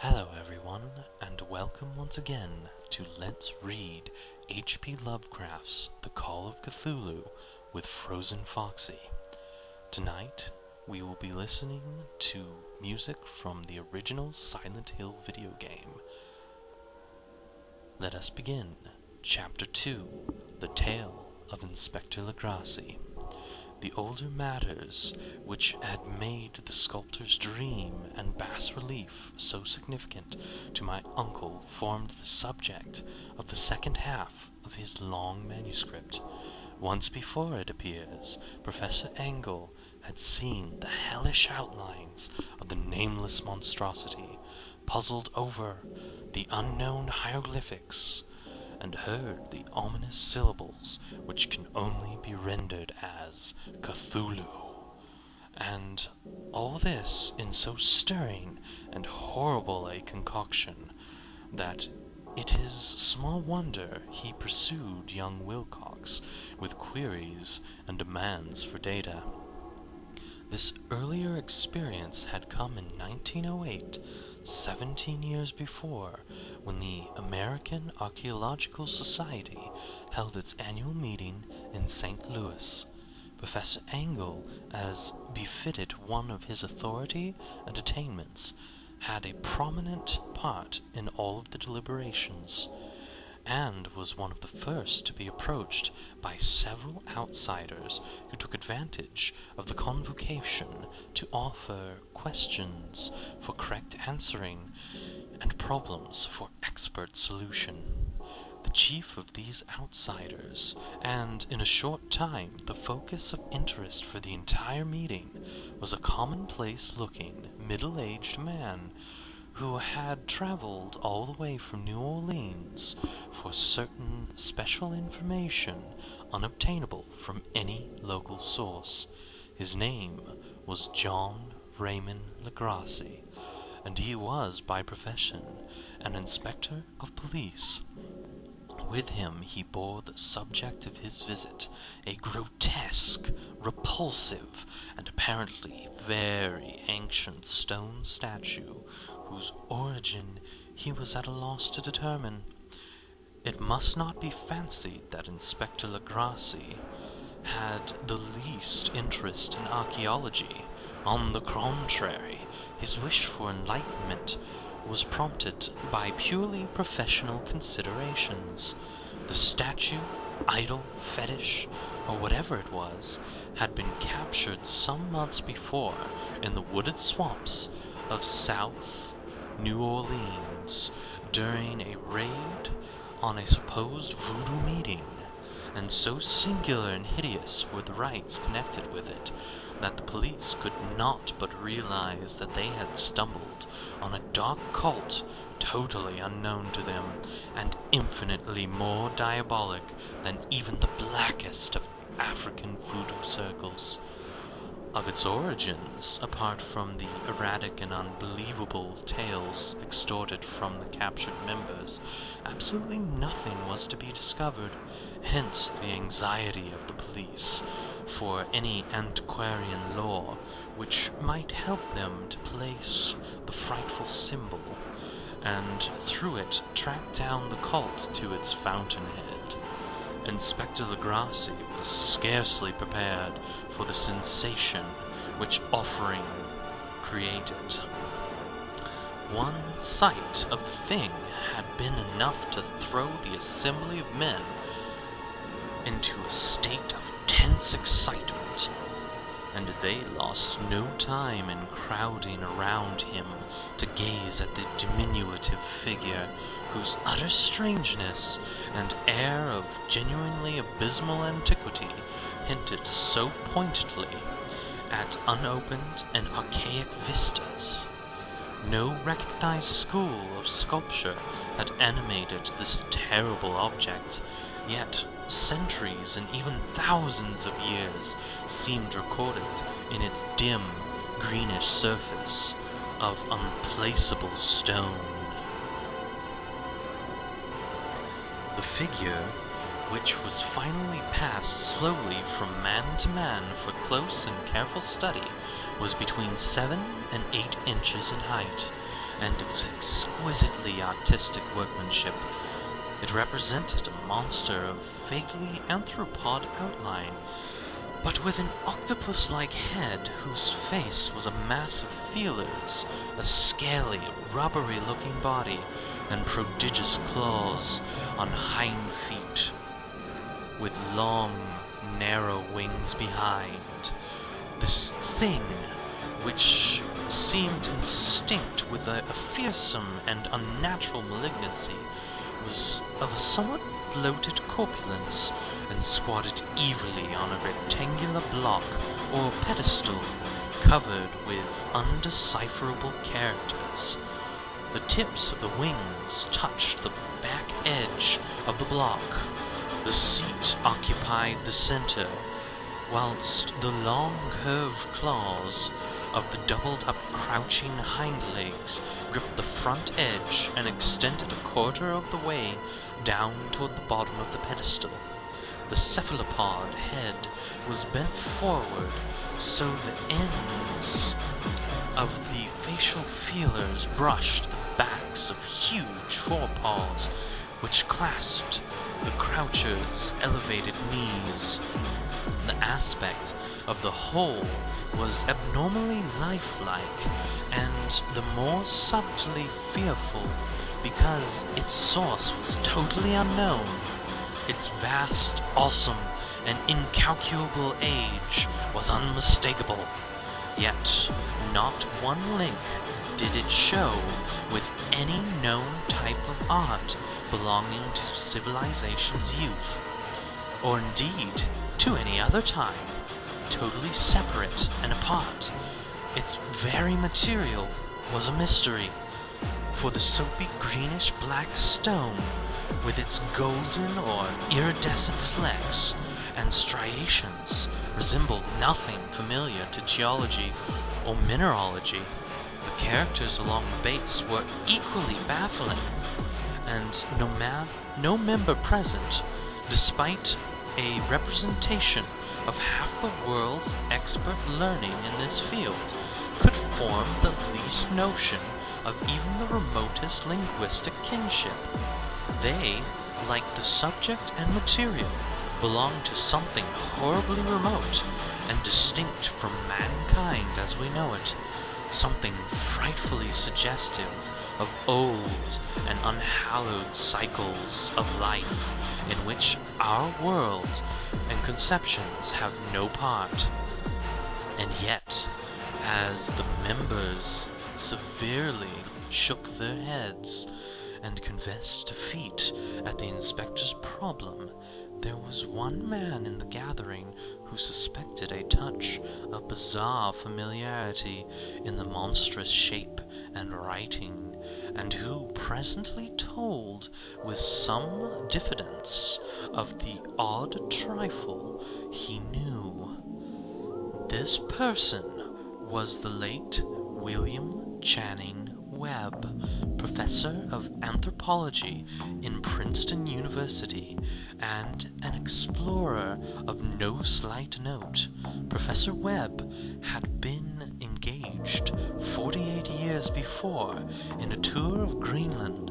Hello everyone, and welcome once again to Let's Read H.P. Lovecraft's The Call of Cthulhu with FrozenFoxy. Tonight, we will be listening to music from the original Silent Hill video game. Let us begin Chapter 2, The Tale of Inspector Legrassi. The older matters which had made the sculptor's dream and bas-relief so significant to my uncle formed the subject of the second half of his long manuscript. Once before, it appears, Professor Engel had seen the hellish outlines of the nameless monstrosity, puzzled over the unknown hieroglyphics, and heard the ominous syllables which can only be rendered as Cthulhu. And all this in so stirring and horrible a concoction that it is small wonder he pursued young Wilcox with queries and demands for data. This earlier experience had come in 1908, 17 years before, when the American Archaeological Society held its annual meeting in St. Louis. Professor Engel, as befitted one of his authority and attainments, had a prominent part in all of the deliberations, and was one of the first to be approached by several outsiders who took advantage of the convocation to offer questions for correct answering and problems for expert solution. The chief of these outsiders, and in a short time the focus of interest for the entire meeting, was a commonplace-looking, middle-aged man who had traveled all the way from New Orleans for certain special information unobtainable from any local source. His name was John Raymond Legrassi, and he was by profession an inspector of police. With him he bore the subject of his visit, a grotesque, repulsive, and apparently very ancient stone statue, whose origin he was at a loss to determine. It must not be fancied that Inspector Legrassi had the least interest in archaeology. On the contrary, his wish for enlightenment was prompted by purely professional considerations. The statue, idol, fetish, or whatever it was, had been captured some months before in the wooded swamps of South New Orleans during a raid on a supposed voodoo meeting, and so singular and hideous were the rites connected with it that the police could not but realize that they had stumbled on a dark cult totally unknown to them, and infinitely more diabolic than even the blackest of African voodoo circles. Of its origins, apart from the erratic and unbelievable tales extorted from the captured members, absolutely nothing was to be discovered. Hence the anxiety of the police for any antiquarian lore which might help them to place the frightful symbol, and through it track down the cult to its fountainhead. Inspector Legrassi was scarcely prepared for the sensation which offering created. One sight of the thing had been enough to throw the assembly of men into a state of tense excitement, and they lost no time in crowding around him to gaze at the diminutive figure, whose utter strangeness and air of genuinely abysmal antiquity hinted so pointedly at unopened and archaic vistas. No recognized school of sculpture had animated this terrible object, yet centuries and even thousands of years seemed recorded in its dim, greenish surface of unplaceable stone. The figure, which was finally passed slowly from man to man for close and careful study, was between 7 and 8 inches in height. and it was exquisitely artistic workmanship. It represented a monster of vaguely arthropod outline, but with an octopus-like head whose face was a mass of feelers, a scaly, rubbery-looking body, and prodigious claws on hind feet, with long, narrow wings behind. This thing, which seemed instinct with a fearsome and unnatural malignancy, was of a somewhat bloated corpulence, and squatted evilly on a rectangular block or pedestal covered with undecipherable characters. The tips of the wings touched the back edge of the block. The seat occupied the center, whilst the long curved claws of the doubled-up crouching hind legs gripped the front edge and extended a quarter of the way down toward the bottom of the pedestal. The cephalopod head was bent forward, so the ends of the facial feelers brushed the backs of huge forepaws, which clasped the croucher's elevated knees. The aspect of the whole was abnormally lifelike, and the more subtly fearful because its source was totally unknown. Its vast, awesome, and incalculable age was unmistakable, yet not one link did it show with any known type of art belonging to civilization's youth, or indeed to any other time, totally separate and apart. Its very material was a mystery, for the soapy greenish-black stone, with its golden or iridescent flecks and striations, resembled nothing familiar to geology or mineralogy. The characters along the base were equally baffling, and no member present, despite a representation of half the world's expert learning in this field, could form the least notion of even the remotest linguistic kinship. They, like the subject and material, belonged to something horribly remote and distinct from mankind as we know it, something frightfully suggestive of old and unhallowed cycles of life in which our world and conceptions have no part. And yet, as the members severely shook their heads and confessed defeat at the inspector's problem, there was one man in the gathering who suspected a touch of bizarre familiarity in the monstrous shape and writing, and who presently told with some diffidence of the odd trifle he knew. This person was the late William Channing Webb, professor of anthropology in Princeton University and an explorer of no slight note. Professor Webb had been engaged 48 years before in a tour of Greenland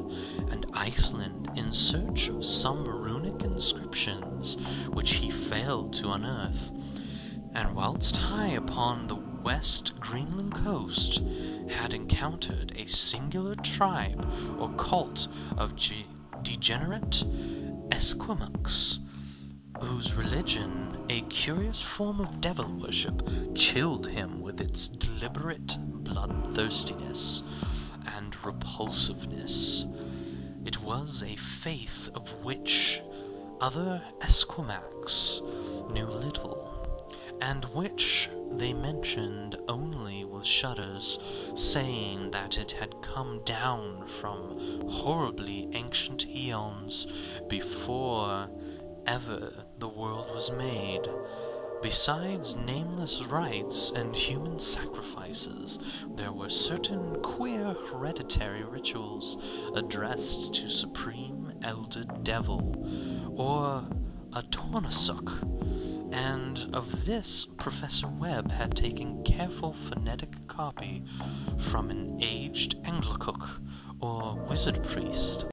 and Iceland in search of some runic inscriptions which he failed to unearth, and whilst high upon the west Greenland coast had encountered a singular tribe or cult of degenerate Esquimaux, whose religion, a curious form of devil worship, chilled him with its deliberate bloodthirstiness and repulsiveness. It was a faith of which other Esquimaux knew little, and which they mentioned only with shudders, saying that it had come down from horribly ancient eons before ever the world was made. Besides nameless rites and human sacrifices, there were certain queer hereditary rituals addressed to Supreme Elder Devil, or a Tornasuk, and of this Professor Webb had taken careful phonetic copy from an aged Anglican cook or wizard priest